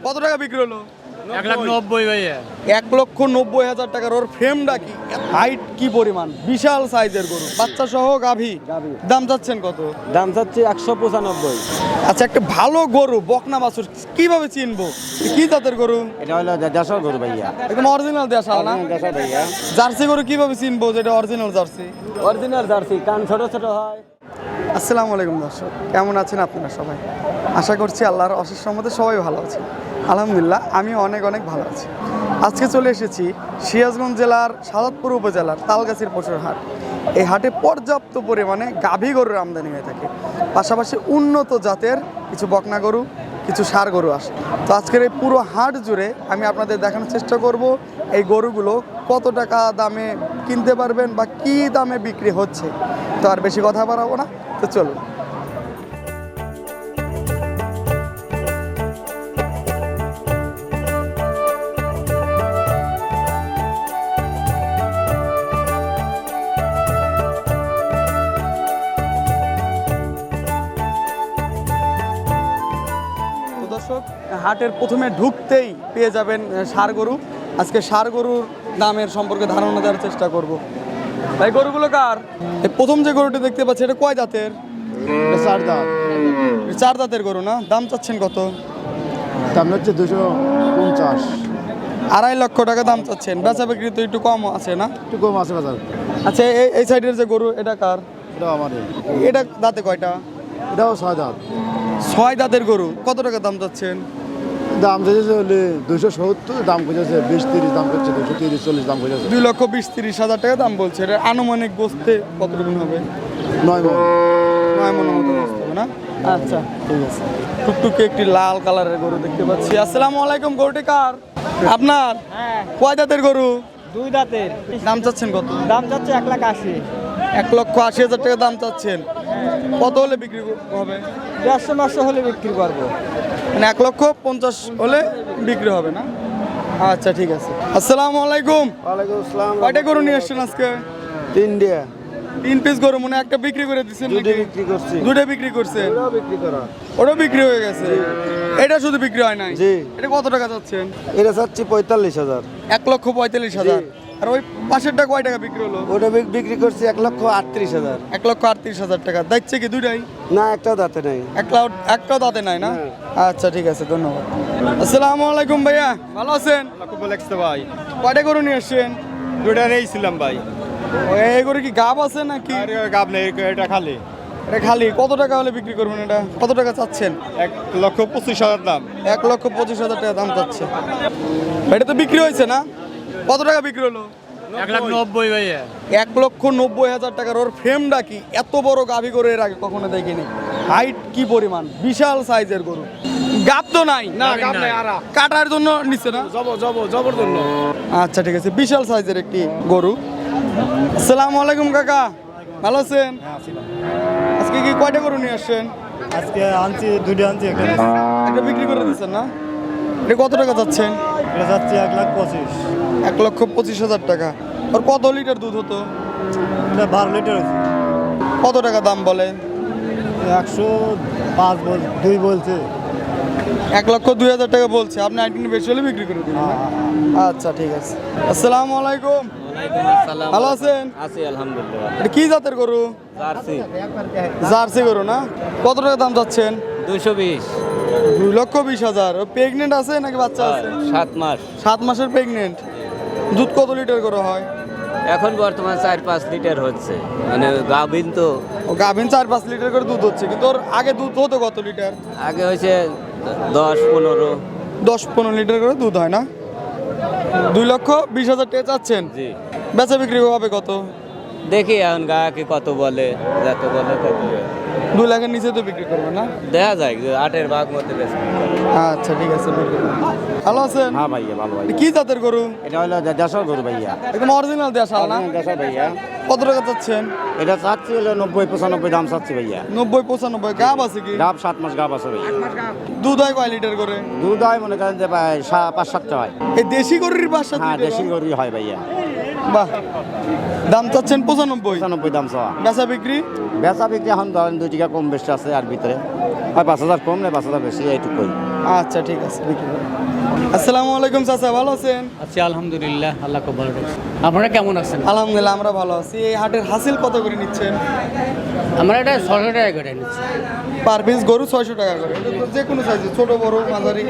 কত টাকা বিক্রি হলো? 1,90,000 ভাইয়া। 1,90,000 টাকার। ওর ফ্রেমটা কি, হাইট কি পরিমাণ, বিশাল সাইজের গরু, বাচ্চা সহ গাভী। দাম চাচ্ছেন কত? দাম চাচ্ছি 195। আচ্ছা, একটা ভালো গরু বকনা বাছুর কিভাবে চিনবো? কি জাতের গরু? এটা হলো দেশাল গরু ভাইয়া, একদম অরিজিনাল দেশাল না? দেশাল ভাইয়া। জার্সি গরু কিভাবে চিনবো যেটা অরিজিনাল জার্সি? অরিজিনাল জার্সি, কান ছোট ছোট হয়। আসসালামু আলাইকুম দর্শক, কেমন আছেন আপনারা সবাই? আশা করছি আল্লাহর অশেষ রহমতে সবাই ভালো আছেন। আলহামদুলিল্লাহ, আমি অনেক ভালো আছি। আজকে চলে এসেছি সিরাজগঞ্জ জেলার সাদাতপুর উপজেলার তালগাছির পশুর হাট। এই হাটে পর্যাপ্ত পরিমাণে গাভী গরুর আমদানি হয়ে থাকে, পাশাপাশি উন্নত জাতের কিছু বকনা গরু, কিছু ষাঁড় গরু আসে। তো আজকের এই পুরো হাট জুড়ে আমি আপনাদের দেখানোর চেষ্টা করব এই গরুগুলো কত টাকা দামে কিনতে পারবেন বা কী দামে বিক্রি হচ্ছে। তো আর বেশি কথা বাড়াবো না, তো চলুন। দর্শক, হাটের প্রথমে ঢুকতেই পেয়ে যাবেন ষাঁড় গরু। আজকে ষাঁড় গরুর দামের সম্পর্কে ধারণা দেওয়ার চেষ্টা করব। ভাই, গরুগুলো কার? এই প্রথম যে গরুটি দেখতে পাচ্ছি, এটা কয় দাঁতের? 4 দাঁত। 4 দাঁতের গরু না? দাম চাচ্ছেন কত? দাম হচ্ছে 250। 2.5 লক্ষ টাকা দাম চাচ্ছেন। বেচা বিক্রি তো একটু কম আছে না? একটু কম আছে বাজার। আচ্ছা, এই সাইডের যে গরু, এটা কার? এটা আমাদের। এটা দাঁতে কয়টা? এটাও 6 দাঁত। 6 দাঁতের গরু। কত টাকা দাম চাচ্ছেন? দাম চাইছে হলে 270, দাম করেছে 20-30, দাম করছে 230-40, দাম করেছে 2,20,30,000 টাকা দাম বলছে। এটা আনুমানিক বসতে কতটুকু হবে? 9 মণ। 9 মনের মতো বসতে হবে না? আচ্ছা, ঠিক আছে। টুকটুকে একটি লাল কালারের গরু দেখতে পাচ্ছি। আসসালামু আলাইকুম, গরুটি কার? আপনার? কয় দাঁতের গরু? 2 দাঁতের। দাম চাচ্ছেন কত? দাম যাচ্ছে 1,80,000। 1,80,000 টাকা দাম চাচ্ছেন। কত হলে বিক্রি হবে? 150-900 হলে বিক্রি করবো। মানে 1,50,000 হলে বিক্রি হবে না? আচ্ছা, ঠিক আছে। আসসালামু আলাইকুম। ওয়ালাইকুম আসসালাম। কয়টা গরু নিয়ে এসছেন আজকে? 3 দিয়া। 3 পিস গরু, মানে একটা বিক্রি করে দিচ্ছেন? দুটো বিক্রি করছি। দুটো বিক্রি করছেন? ওটাও বিক্রি করা। ওটাও বিক্রি হয়ে গেছে? এটা শুধু বিক্রি হয় নাই? জি। এটা কত টাকা চাচ্ছেন? এটা চাচ্ছি 45,000। 1,45,000। আর ওই পাশেরটা কয় টাকা বিক্রি হলো? ওটা বিক্রি করছি 1,38,000। 1,38,000 টাকা। দেখছে কি দুইটাই? না, একটাও দাঁতে নাই। একটাও দাঁতে নাই না? আচ্ছা, ঠিক আছে, ধন্যবাদ। আসসালামু আলাইকুম ভাইয়া, ভালো আছেন? ভাই, কয়টা গরু নিয়ে এসছেন? 2টা নিয়েছিলাম ভাই। এই গরু কি গাব আছে নাকি? গাব নেই, এটা খালি। এটা খালি। কত টাকা হলে বিক্রি করবেন এটা? কত টাকা চাচ্ছেন? 1,25,000 দাম। 1,25,000 টাকা দাম চাচ্ছে। এটা তো বিক্রি হয়েছে না? কত টাকা বিক্রি হলো? 1,90,000 ভাইয়া। 1,90,000 টাকার। ওর ফ্রেমটা কি, এত বড় গাভী গরু এর আগে কখনো দেখিনি। হাইট কি পরিমাণ, বিশাল সাইজের গরু। গাব তো নাই? না, গাব নাই। কাটার জন্য নিচ্ছে না? জবর জন্য। আচ্ছা, ঠিক আছে। বিশাল সাইজের একটি গরু। আসসালামু আলাইকুম কাকা, ভালো আছেন? আজকে কি কয়টা গরু নিয়ে আসছেন? আজকে আনছি 2টা আনছি, একটা বিক্রি করে দিচ্ছেন না? এটা কত টাকা যাচ্ছেন? এটা যাচ্ছে 1,25,000। 1,25,000 টাকা। ওর কত লিটার দুধ হতো? এটা 12 লিটার হয়েছে। কত টাকা দাম বলে? 105 2 বলছে। 1,02,000 টাকা বলছে। আপনি 18 বেশি হলে বিক্রি করে দিবেন না? আচ্ছা, ঠিক আছে। আসসালামু আলাইকুম, ভালো আছেন? আছি আলহামদুলিল্লাহ। এটা কি জাতের গরু? জার্সি। জার্সি গরু না? কত টাকা দাম যাচ্ছেন? 220। 2,20,000। প্রেগনেন্ট আছে নাকি বাচ্চা আছে? 7 মাস। 7 মাসের প্রেগনেন্ট। দুধ কত লিটার করে হয়? এখন বর্তমান 4-5 লিটার হচ্ছে, মানে গাভিন তো। ও গাভিন 4-5 লিটার করে দুধ হচ্ছে, কিন্তু ওর আগে দুধ হতো কত লিটার? আগে হয়েছে 10-15। 10-15 লিটার করে দুধ হয় না? 2,20,000 টাকা চাচ্ছেন? জি। বেচা বিক্রি হবে কত? দেখি এখন গাহকে কত বলে, যত বলে তত। 2 লাখের নিচে তো বিক্রি করবে না? দেখা যায় 8-এর ভাগ মধ্যে বেশি। আচ্ছা, ঠিক আছে, বিক্রি করবেন। ভালো আছেন? হ্যাঁ ভাইয়া, ভালো ভাই। এটা কি জাতের গরু? এটা হলো দেশাল গরু ভাইয়া। একদম অরিজিনাল দেশাল না? দেশাল ভাইয়া। কত টাকা চাচ্ছেন? এটা চাচ্ছি হলো 90-95 দাম চাচ্ছি ভাইয়া। 90-95। গাব আছে কি? গাব 7 মাস গাব আছে ভাইয়া। দুধ হয় কয় লিটার করে? দুধ হয় মনে করেন যে 5-7টা হয়। এই দেশি গরুর বাসা? হ্যাঁ, দেশি গরু হয় ভাইয়া। বাহ। দাম চাচ্ছেন 95? 95 দাম চাওয়া। বেচা বিক্রি? বেচা বিক্রি এখন ধরেন 2 টাকা কম বেশি আছে, আর ভিতরে হয় 5,000 কম, নেই 5,000 বেশি, এইটুকুই। আচ্ছা ঠিক আছে, বিক্রি করুন। আসসালামু আলাইকুম চাচা, ভালো আছেন? আছি আলহামদুলিল্লাহ, আল্লাহ খুব ভালো রাখছে। আপনারা কেমন আছেন? আলহামদুলিল্লাহ আমরা ভালো আছি। এই হাটের হাসিল কত করে নিচ্ছেন? আমরা এটা 600 টাকা করে নিচ্ছি। পার পিস গরু 600 টাকা করে। এটা তো যে কোনো সাইজে, ছোট বড় মাঝারি,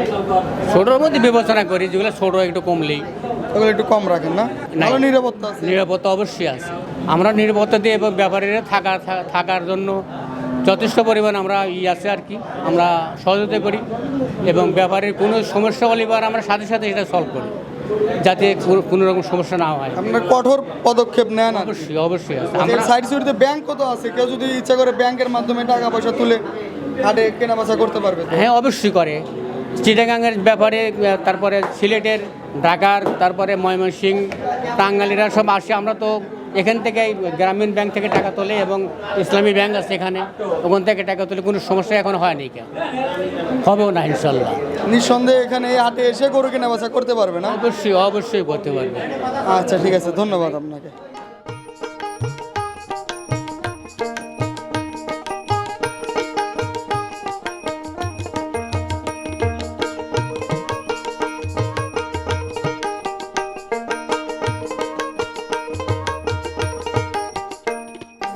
ছোটোর মধ্যে বিবেচনা করি, যেগুলো ছোটো একটু কমলেই। ওগুলো একটু কম রাখেন না? নাই। ভালো নিরাপত্তা আছে? নিরাপত্তা অবশ্যই আছে। আমরা নিরাপত্তা দিয়ে এবং ব্যাপারীরা থাকার জন্য যথেষ্ট পরিমাণ আমরা আছে আর কি, আমরা সহযোগিতা করি এবং ব্যাপারীর কোনো সমস্যা হলে এবার আমরা সাথে সাথে এটা সলভ করি, যাতে কোনো রকম সমস্যা না হয়। আপনারা কঠোর পদক্ষেপ নেন আর অবশ্যই অবশ্যই আছে। আমরা আমরা সাইড সিটিতে ব্যাংক কত আছে? কেউ যদি ইচ্ছা করে ব্যাংকের মাধ্যমে টাকা পয়সা তুলে হাটে কেনা বেচা করতে পারবে তো? হ্যাঁ অবশ্যই করে। চিটাগাংয়ের ব্যাপারে, তারপরে সিলেটের, ঢাকার, তারপরে ময়মনসিংহ, টাঙ্গাইলেরা সব আসে। আমরা তো এখান থেকে গ্রামীণ ব্যাংক থেকে টাকা তোলে এবং ইসলামী ব্যাংক আছে এখানে, ওখান থেকে টাকা তোলে। কোনো সমস্যা এখন হয়নি, কেন হবেও না ইনশাল্লাহ। নিঃসন্দেহে এখানে এই হাটে এসে গরু কেনা বেচা করতে পারবে না? অবশ্যই অবশ্যই করতে পারবে। আচ্ছা ঠিক আছে, ধন্যবাদ আপনাকে।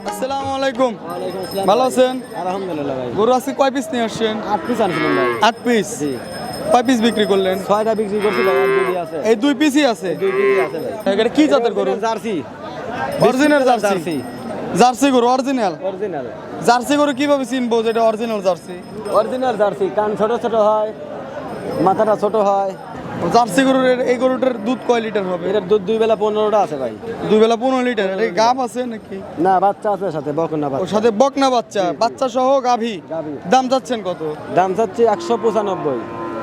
আসসালামু আলাইকুম, ভালো আছেন? আলহামদুলিল্লাহ ভাই। গরু আজকে কয় পিস নিয়ে আসছেন? 8 পিস আনছিলাম ভাই। 8 পিস। কয় পিস বিক্রি করলেন? 6টা বিক্রি করছি ভাই, আর 2 আছে। এই 2 পিসই আছে। 2 পিসই আছে ভাই। এটা কি জাতের গরু? জার্সি। Original jersey. জার্সি গরু অরিজিনাল। অরিজিনাল। জার্সি গরু কিভাবে চিনবো যে এটা অরিজিনাল জার্সি? অরিজিনাল জার্সি, কান ছোট ছোট হয়, মাথাটা ছোট হয়। জার্সি গরুর এই গরুটার দুধ কয় লিটার হবে? এটার দুধ 2 বেলা 15টা আছে ভাই। 2 বেলা 15 লিটার। এটা গাব আছে নাকি? না, বাচ্চা আছে সাথে, বকনা ওর বাচ্চা। সাথে বকনা বাচ্চা, বাচ্চা সহ গাভী। গাভী। দাম যাচ্ছেন কত? দাম চাচ্ছি 195।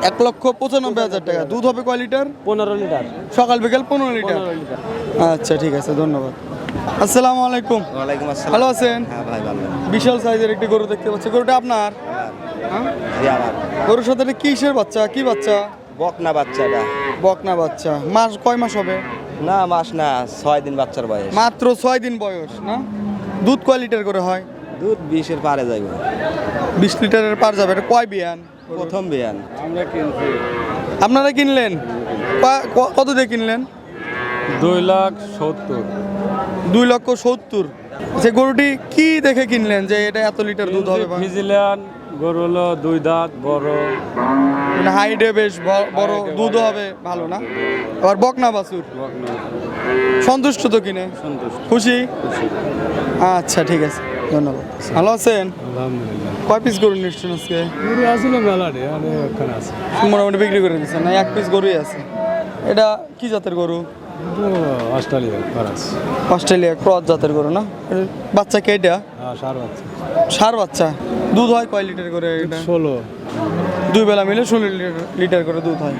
1,95,000 টাকা। দুধ হবে কয় লিটার? 15 লিটার। সকাল বিকেল 15 লিটার। 15 লিটার। আচ্ছা ঠিক আছে, ধন্যবাদ। আসসালামু আলাইকুম, ওয়ালাইকুম আসসালাম। ভালো আছেন? হ্যাঁ ভাই ভালো। বিশাল সাইজের একটি গরু দেখতে পাচ্ছি। গরুটা আপনার? হ্যাঁ? জি আমার গরুর সাথে এটা কিসের বাচ্চা? কি বাচ্চা? বকনা বাচ্চাটা। বকনা বাচ্চা। মাস কয় মাস হবে? না মাস না, 6 দিন বাচ্চার বয়স। মাত্র 6 দিন বয়স না? দুধ কয় লিটার করে হয়? দুধ 20-এর পারে যাইব। 20 লিটারের পার যাবে। এটা কয় বিয়ান? প্রথম বিয়ান। আপনারা কিনলেন? কত দিয়ে কিনলেন? 2,70,000। 2,70,000। সে গরুটি কি দেখে কিনলেন যে এটা এত লিটার দুধ হবে? ফিজিলিয়ান গরু হলো 2 দাঁত, বড়। মানে হাইটে বেশ বড়, দুধ হবে ভালো না? আবার বকনা বাছুর। সন্তুষ্ট তো কিনে? সন্তুষ্ট। খুশি? আচ্ছা ঠিক আছে, ধন্যবাদ। ভালো আছেন? আলহামদুলিল্লাহ। কয় পিস গরু নিচ্ছেন আজকে? গরু আসলে মেলারে, ওখানে আছে। মোটামুটি বিক্রি করে দিচ্ছেন না? 1 পিস গরুই আছে। এটা কি জাতের গরু? অস্ট্রেলিয়া খরচ। অস্ট্রেলিয়া ক্রস জাতের গরু না? এর বাচ্চা কে এটা? হ্যাঁ, সার বাচ্চা। ষাঁড় বাচ্চা। দুধ হয় কয় লিটার করে এটা? 16। 2 বেলা মিলে 16 লিটার করে দুধ হয়।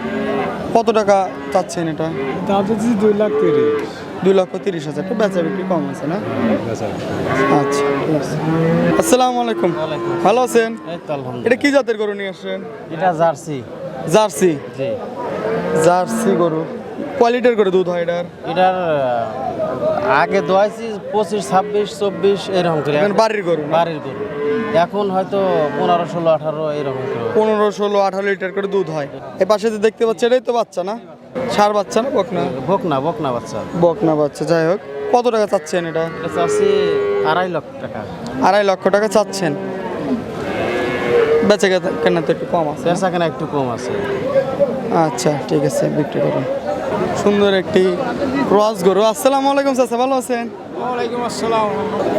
কত টাকা চাচ্ছেন এটা? দাম দিচ্ছি 2,30,000। 2,30,000 টাকা। বেচা বিক্রি কম আছে না? আচ্ছা ঠিক আছে। আসসালামু আলাইকুম, ভালো আছেন? এই তো আলহামদুলিল্লাহ। এটা কি জাতের গরু নিয়ে আসছেন? এটা জার্সি। জার্সি। জি। জার্সি গরু কয় লিটার করে দুধ হয় এটার? এটার আগে দোয়াইছি 25, 26, 24 এরকম করে। এখন বাড়ির গরু না? বাড়ির গরু এখন হয়তো 15, 16, 18 এরকম করে। 15, 16, 18 লিটার করে দুধ হয়। এই পাশে যে দেখতে পাচ্ছি এটাই তো বাচ্চা না? ষাঁড় বাচ্চা না বকনা? বকনা বাচ্চা। বকনা বাচ্চা। যাই হোক, কত টাকা চাচ্ছেন এটা? এটা চাচ্ছি 2.5 লক্ষ টাকা। 2.5 লক্ষ টাকা চাচ্ছেন। বেচে কেনা তো একটু কম আছে। পেশা কেনা একটু কম আছে। আচ্ছা ঠিক আছে, বিক্রি করুন। সুন্দর একটি ক্রস গরু। আসসালামু আলাইকুম চাচা, ভালো আছেন? ওয়ালাইকুম আসসালাম।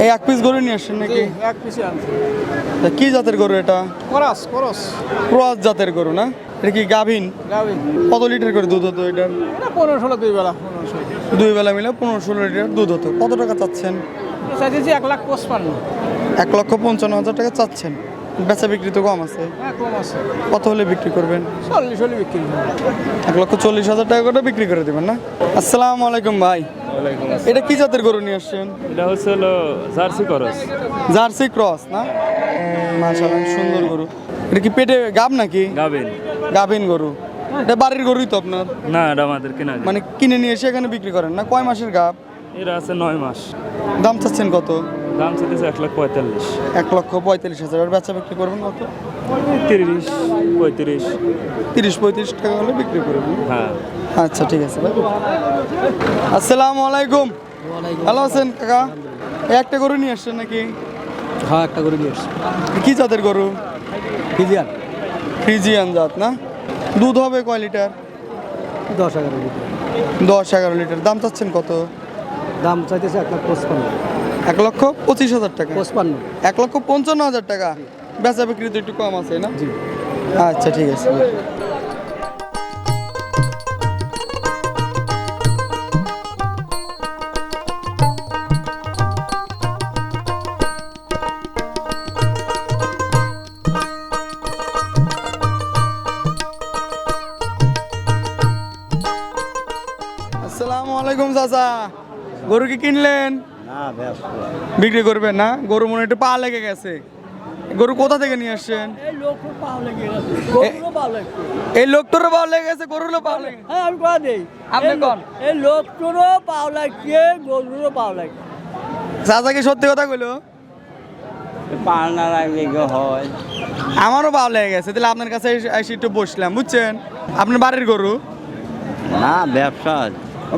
এই 1 পিস গরু নিয়ে আসছেন নাকি? এক পিসি আনছি। তা কি জাতের গরু এটা? করস। ক্রস জাতের গরু না? এটা কি গাভিন? গাবিন। কত লিটার করে দুধ হতো এটার? এটা 15, 16 2 বেলা। 2 বেলা মিলে 15, 16 লিটার দুধ হতো। কত টাকা চাচ্ছেন? চাইছি 1,55,000। 1,55,000 টাকা চাচ্ছেন। বেচা বিক্রি তো কম আছে। হ্যাঁ, কম আছে। কত হলে বিক্রি করবেন? 40 হলে বিক্রি হবে। 1,40,000 টাকা করে বিক্রি করে দেবেন না? আসসালামু আলাইকুম ভাই, এটা কি জাতের গরু নিয়ে আসছেন? এটা হচ্ছে হলো জার্সি করস। জার্সি ক্রস না? মাশাআল্লাহ, সুন্দর গরু। এটা কি পেটে গাব নাকি? গাবেন গাভিন গরু। এটা বাড়ির গরুই তো আপনার? না, এটা আমাদের কেনা। মানে কিনে নিয়ে এসে এখানে বিক্রি করেন না? কয় মাসের গাব? এরা আছে 9 মাস। দাম চাচ্ছেন কত? দাম চাইতেছে 1,45,000। 1,45,000। আর বেচা বিক্রি করবেন কত? 30 35। 30-35 টাকা হলে বিক্রি করবেন। হ্যাঁ। আচ্ছা ঠিক আছে ভাই। আসসালামু আলাইকুম। ভালো আছেন কাকা? এই একটা গরু নিয়ে আসছেন নাকি? হ্যাঁ, একটা করে নিয়ে এসছি। কি জাতের গরু? ফিজিয়ান ফ্রিজিয়ান জাত না? দুধ হবে কয় লিটার? 10-11 লিটার। 10-11 লিটার। দাম চাচ্ছেন কত? দাম চাইতেছে 1,55,000। 1,25,000 টাকা। 55। 1,55,000 টাকা। বেচা বিক্রি তো একটু কম আছে না? জি। আচ্ছা ঠিক আছে। আসসালামু আলাইকুম চাচা। গরু কি কিনলেন? না ব্যবসা বিক্রি করবেন না? গরু মনে হয় একটু পা লেগে গেছে। গরু কোথা থেকে নিয়ে আসছেন? এই লোকটারও পাও লেগে গেছে, গরুরও পাও লেগে গেছে। হ্যাঁ, আমি কথা দিই। আপনি কোন? এই লোকটারও পাও লাগছে, গরুরও পাও লাগছে। চাচা কি সত্যি কথা কইলো? পালনার আগে হয় আমারও পাও লেগে গেছে। তাহলে আপনার কাছে এসে একটু বসলাম, বুঝছেন? আপনার বাড়ির গরু? না ব্যবসা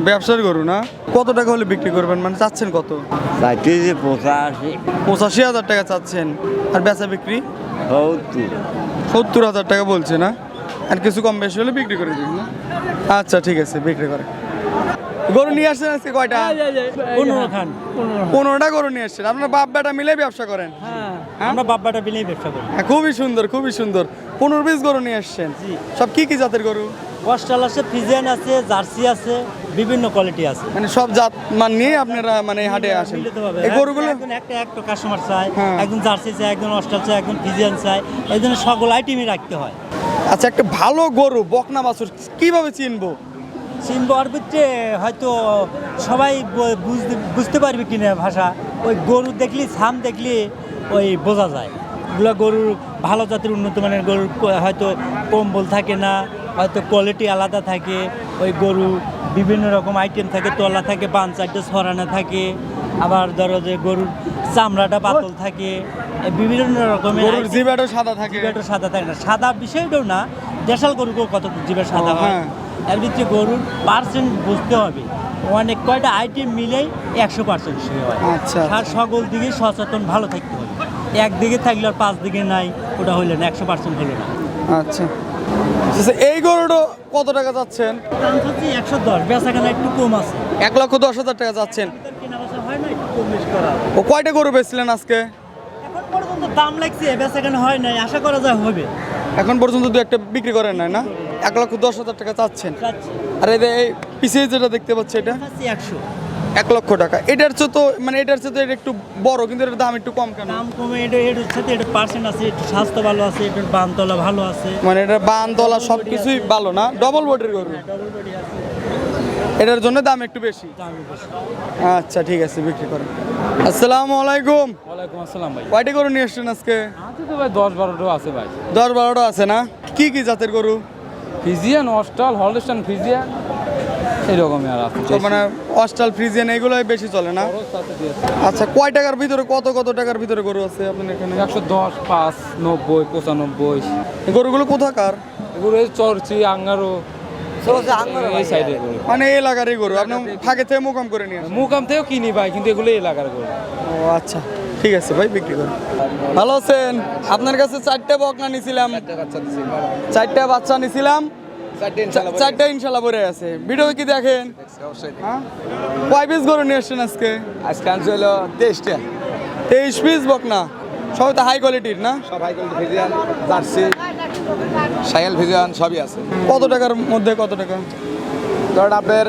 ব্যবসার গরু না? কত টাকা হলে বিক্রি করবেন, মানে চাচ্ছেন কত? চাইতে যে 85 85,000 টাকা চাচ্ছেন। আর বেচা বিক্রি 70 70,000 টাকা বলছে না? আর কিছু কম বেশি হলে বিক্রি করে দিন না? আচ্ছা ঠিক আছে, বিক্রি করে। গরু নিয়ে আসছেন আজকে কয়টা? 15 খান। 15টা গরু নিয়ে আসছেন। আপনার বাপ বেটা মিলে ব্যবসা করেন? হ্যাঁ, হ্যাঁ? আমরা বাপ্পাটা বিলেই ব্যবসা করি। হ্যাঁ, খুবই সুন্দর, খুবই সুন্দর। 15-20 গরু নিয়ে আসছেন। সব কি কি জাতের গরু? অস্ট্রাল আছে, ফ্রিজিয়ান আছে, জার্সি আছে, বিভিন্ন কোয়ালিটি আছে। মানে সব জাত মান নিয়ে আপনারা মানে হাটে আসেন। মিলিতভাবে। এই গরুগুলো একজন একটা কাস্টমার চায়, হ্যাঁ। একজন জার্সি চায়, একজন অস্ট্রাল চায়, একজন ফ্রিজিয়ান চায়। এই জন্য সকল আইটেমই রাখতে হয়। আচ্ছা, একটা ভালো গরু বকনা বাছুর কিভাবে চিনবো? সিম্বর ভিতরে হয়তো সবাই বুঝতে পারবে কিনা ভাষা। ওই গরু দেখলি, ছাম দেখলি ওই বোঝা যায়। এগুলো গরুর ভালো জাতের উন্নত মানের গরুর হয়তো কম্বল থাকে না, হয়তো কোয়ালিটি আলাদা থাকে। ওই গরু বিভিন্ন রকম আইটেম থাকে, তলা থাকে, বান চারটে ছড়ানো থাকে। আবার ধরো যে গরুর চামড়াটা পাতল থাকে, এই বিভিন্ন রকমের গরুর জিবাটা সাদা থাকে। জিবাটা সাদা থাকে না, সাদা বিষয়টাও না। দেশাল গরু কত জিবা সাদা হয়, হ্যাঁ। এর ভিতরে গরুর পার্সেন্ট বুঝতে হবে। অনেক কয়টা আইটেম মিলেই 100% সে হয়। আচ্ছা। আর সকল দিকে সচেতন ভালো থাকতে হবে। একদিকে থাকলে আর 5 দিকে নাই, ওটা হইলো না, 100% হলো না। আচ্ছা আচ্ছা, এই গরুটা কত টাকা যাচ্ছেন? দাম হচ্ছে 110, বেচাকেনা একটু কম আছে। 1,10,000 টাকা যাচ্ছেন। কেনা বেচা হয় না, একটু কম বেশি করা। ও কয়টা গরু বেচছিলেন আজকে? এখন পর্যন্ত দাম লাগছে, বেচাকেনা হয় নাই, আশা করা যায় হবে। এখন পর্যন্ত দু একটা বিক্রি করেন নাই না? 1,10,000 টাকা চাচ্ছেন। যাচ্ছে আর এই পিছিয়ে যেটা দেখতে পাচ্ছি এটা 100। 1,00,000 টাকা। এটার চেয়ে তো মানে এটার চেয়ে তো এটা একটু বড়, কিন্তু এটার দাম একটু কম কেন? দাম কমে, এটার সাথে এটা পার্সেন্ট আছে, একটু স্বাস্থ্য ভালো আছে, এটার বানতলা ভালো আছে। মানে এটা বান তলা সব কিছুই ভালো না? ডবল বডির গরু, ডবল বডি আছে, এটার জন্য দাম একটু বেশি। দাম বেশি। আচ্ছা ঠিক আছে, বিক্রি করেন। আসসালামু আলাইকুম। ওয়ালাইকুম আসসালাম ভাই। কয়টা গরু নিয়ে আসছেন আজকে? আছে তো ভাই 10-12টা আছে ভাই। 10-12টা আছে না? কি কি জাতের গরু? ফিজিয়ান, অস্ট্রাল, হলস্টাইন ফিজিয়ান এরকমই আর আছে। সব মানে অস্ট্রাল, ফ্রিজিয়ান এগুলোই বেশি চলে না? আচ্ছা, কয় টাকার ভিতরে কত টাকার ভিতরে গরু আছে আপনার এখানে? 110, 5, 90, 95। এই গরুগুলো কোথাকার? এগুলো এই চরচি, আঙ্গারো এই সাইডে গরু। মানে এই এলাকারই গরু, আপনি ফাঁকে থেকে মোকাম করে নিয়ে আসেন? মুকাম থেকেও কিনি ভাই, কিন্তু এগুলো এলাকার গরু। ও আচ্ছা, ঠিক আছে ভাই, বিক্রি করুন। ভালো আছেন? আপনার কাছে 4টে বকনা নিছিলাম, 4টে বাচ্চা নিছিলাম, 4টে ইনশাল্লাহ ভরে আছে। ভিডিও কি দেখেন? হ্যাঁ? কয় পিস গরু নিয়ে আসছেন আজকে? আজকে আনছে হলো 23টা। 23 পিস বকনা, সবাই তো হাই কোয়ালিটির না? সব হাই কোয়ালিটি ভিজিয়ান, জার্সি, সাইকেল ভিজিয়ান সবই আছে। কত টাকার মধ্যে কত টাকা? ধরেন আপনার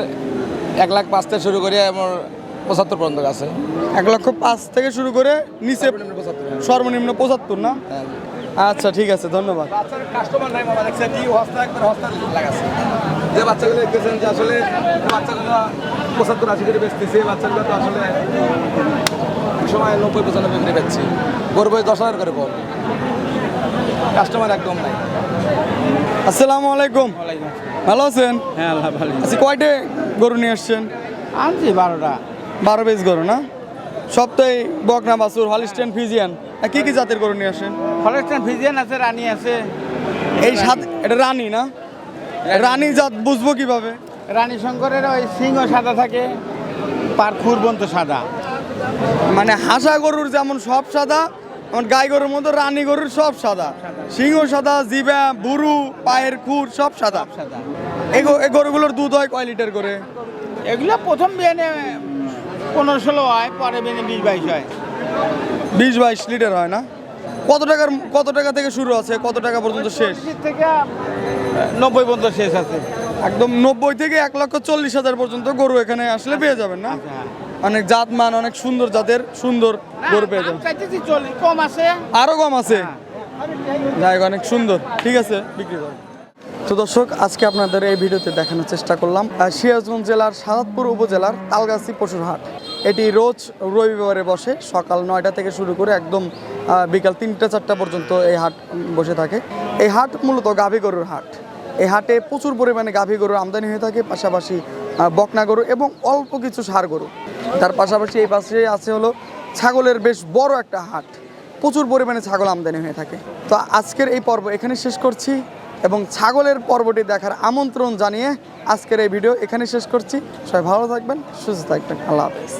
1,05,000 থেকে শুরু করে আমার 75 পর্যন্ত আছে। 1,05,000 থেকে শুরু করে নিচে সর্বনিম্ন 75 না? আচ্ছা ঠিক আছে, ধন্যবাদ। কাস্টমার নাই মামা, দেখছেন কি হস্তা একবার হস্তা লাগাছে। যে বাচ্চাগুলো দেখতেছেন যে আসলে বাচ্চাগুলো 75-80 করে বেচতেছে, বাচ্চাগুলো তো আসলে সময় 90-95 করে বেচছি। গরু বই 10,000 করে পড়, কাস্টমার একদম নাই। আসসালামু আলাইকুম। ভালো আছেন? হ্যাঁ, আল্লাহ ভালো। আচ্ছা, কয়টে গরু নিয়ে আসছেন? আনছি 12টা। 12 পিস গরু না? সব তো এই বকনা বাছুর, হলিস্টেন ফ্রিজিয়ান। আর কি কি জাতের গরু নিয়ে আসেন? হলস্টাইন ফ্রিজিয়ান আছে, রানী আছে। এই সাত এটা রানী না? রানী জাত বুঝবো কিভাবে? রানী শঙ্করের ওই সিংহ সাদা থাকে, পার খুর বন্ত সাদা। মানে হাসা গরুর যেমন সব সাদা, যেমন গাই গরুর মতো রানী গরুর সব সাদা, সিংহ সাদা, জিবা, বুরু, পায়ের খুর সব সাদা। সাদা এই গরুগুলোর দুধ হয় কয় লিটার করে? এগুলো প্রথম বিয়ানে 15-16 হয়, পরে বিয়ানে 20-22 হয়। 20-22 লিটার হয় না? কত টাকা থেকে শুরু আছে, কত টাকা পর্যন্ত শেষ? 40 থেকে 90 পর্যন্ত শেষ আছে। একদম 90 থেকে 1,40,000 পর্যন্ত গরু এখানে আসলে পেয়ে যাবেন না? অনেক জাত মান, অনেক সুন্দর জাতের সুন্দর গরু পেয়ে যাবেন। চাইতেছি 40 কম আছে। আরো কম আছে? যাই হোক, অনেক সুন্দর। ঠিক আছে, বিক্রি করুন। তো দর্শক, আজকে আপনাদের এই ভিডিওতে দেখানোর চেষ্টা করলাম সিরাজগঞ্জ জেলার সাদাতপুর উপজেলার তালগাছি পশুর হাট। এটি রোজ রবিবারে বসে, সকাল 9টা থেকে শুরু করে একদম বিকাল 3টা-4টা পর্যন্ত এই হাট বসে থাকে। এই হাট মূলত গাভী গরুর হাট। এই হাটে প্রচুর পরিমাণে গাভী গরুর আমদানি হয়ে থাকে, পাশাপাশি বকনা গরু এবং অল্প কিছু ষাঁড় গরু। তার পাশাপাশি এই পাশে আছে হলো ছাগলের বেশ বড় একটা হাট, প্রচুর পরিমাণে ছাগল আমদানি হয়ে থাকে। তো আজকের এই পর্ব এখানে শেষ করছি এবং ছাগলের পর্বটি দেখার আমন্ত্রণ জানিয়ে আজকের এই ভিডিও এখানে শেষ করছি। সবাই ভালো থাকবেন, সুস্থ থাকবেন। আল্লাহ হাফেজ।